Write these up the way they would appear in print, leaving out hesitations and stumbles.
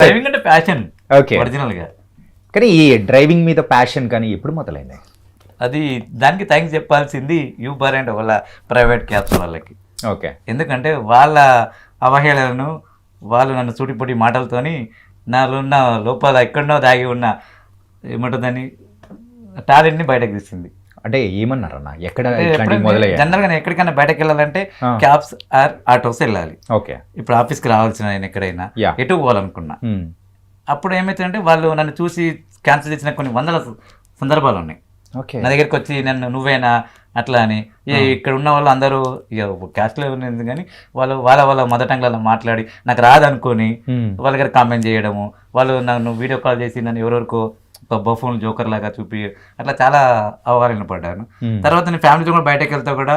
Driving అంటే passion okay. ఒరిజినల్గా. కానీ ఈ డ్రైవింగ్ మీద ప్యాషన్ కానీ ఎప్పుడు మొదలైంది? అది దానికి థ్యాంక్స్ చెప్పాల్సింది యూబర్ అండ్ వాళ్ళ ప్రైవేట్ క్యాబ్స్ వాళ్ళకి. ఓకే. ఎందుకంటే వాళ్ళ అవహేళనను, వాళ్ళు నన్ను సూటిపొటి మాటలతోని నాలో ఉన్న లోపల ఎక్కడనో దాగి ఉన్న ఏమంటుందని టాలెంట్ని బయటకు తీసింది. అంటే ఏమన్నారన్న, ఎక్కడ ఇట్లాంటివి మొదలయ్యాయి? జనరల్గా నేను ఎక్కడికైనా బయటకు వెళ్ళాలంటే ఆ. క్యాబ్స్ ఆర్ ఆటోస్ వెళ్ళాలి. ఓకే. ఇప్పుడు ఆఫీస్కి రావాల్సిన నేను ఎక్కడైనా Yeah. ఎటు పోవాలనుకున్నా, మ్మ్. అప్పుడు ఏమవుతుందంటే వాళ్ళు నన్ను చూసి క్యాన్సిల్ చేసిన కొన్ని వందల సందర్భాలు ఉన్నాయి. ఓకే. నా దగ్గరికి వచ్చి నన్ను నువ్వేనా అట్లా అని, ఇక్కడ ఉన్న వాళ్ళు అందరూ ఇక క్యాస్ట్లో ఉన్నది కానీ వాళ్ళు వాళ్ళ మదర్ టంగ్లలో మాట్లాడి నాకు రాదనుకొని మ్మ్. వాళ్ళ దగ్గర కామెంట్ చేయడము, వాళ్ళు నన్ను వీడియో కాల్ చేసి నన్ను ఎవరెవరికో ఒక బఫోన్ జోకర్ లాగా చూపి అట్లా చాలా అవగాహన పడ్డాను. మ్మ్. తర్వాత నేను ఫ్యామిలీతో కూడా బయటకు వెళ్తా కూడా,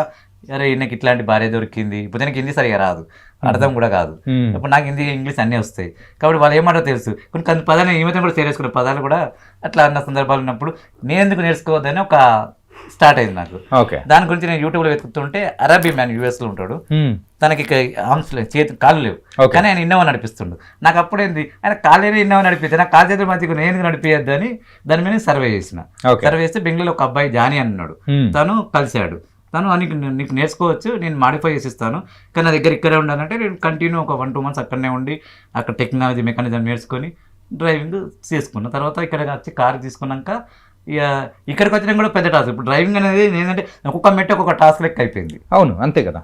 అరే ఈయనకి ఇట్లాంటి భార్య దొరికింది. ఇప్పుడు నాకు హిందీ సరిగా రాదు, అర్థం కూడా కాదు. మ్మ్. ఇప్పుడు నాకు హిందీ ఇంగ్లీష్ అన్నీ వస్తాయి కాబట్టి వాళ్ళు ఏమంటారో తెలుసు. కొన్ని పదాలు ఈమెతో కూడా చేరేసుకునే పదాలు కూడా అట్లా అన్న సందర్భాలు ఉన్నప్పుడు నేను ఎందుకు నేర్చుకోవద్దని ఒక స్టార్ట్ అయింది నాకు. ఓకే. దాని గురించి నేను యూట్యూబ్లో వెతుకుతుంటే అరబీ మ్యాన్ యూఎస్లో ఉంటాడు, మ్మ్. తనకి ఆర్మ్స్ లేవు, చేతి కాళ్ళు లేవు, Okay. కానీ ఆయన ఇన్నోవా నడిపిస్తుండు. నాకు అప్పుడేంది ఆయన కాళ్ళేనే ఇన్నోవా నడిపిస్తే నాకు కాలు చేతులు మంచిగా నేను ఎందుకు నడిపియద్దు అని దాని మీద సర్వే చేసిన. Okay. సర్వే చేస్తే బెంగళూరులో ఒక అబ్బాయి జానీ అని ఉన్నాడు, మ్మ్. తను కలిశాడు. తను నీకు నేర్చుకోవచ్చు, నేను మాడిఫై చేసి ఇస్తాను, కానీ నా దగ్గర ఇక్కడే ఉండాలంటే నేను కంటిన్యూ ఒక 1-2 months అక్కడనే ఉండి అక్కడ టెక్నాలజీ మెకానిజం నేర్చుకొని డ్రైవింగ్ చేసుకున్న తర్వాత ఇక్కడ వచ్చి కారు తీసుకున్నాక ఇక ఇక్కడికి వచ్చినా కూడా పెద్ద టాస్క్. ఇప్పుడు డ్రైవింగ్ అనేది ఏంటంటే ఒక్కొక్క మెట్టు ఒక్కొక్క టాస్క్ లెక్క అయిపోయింది. అవును, అంతే కదా.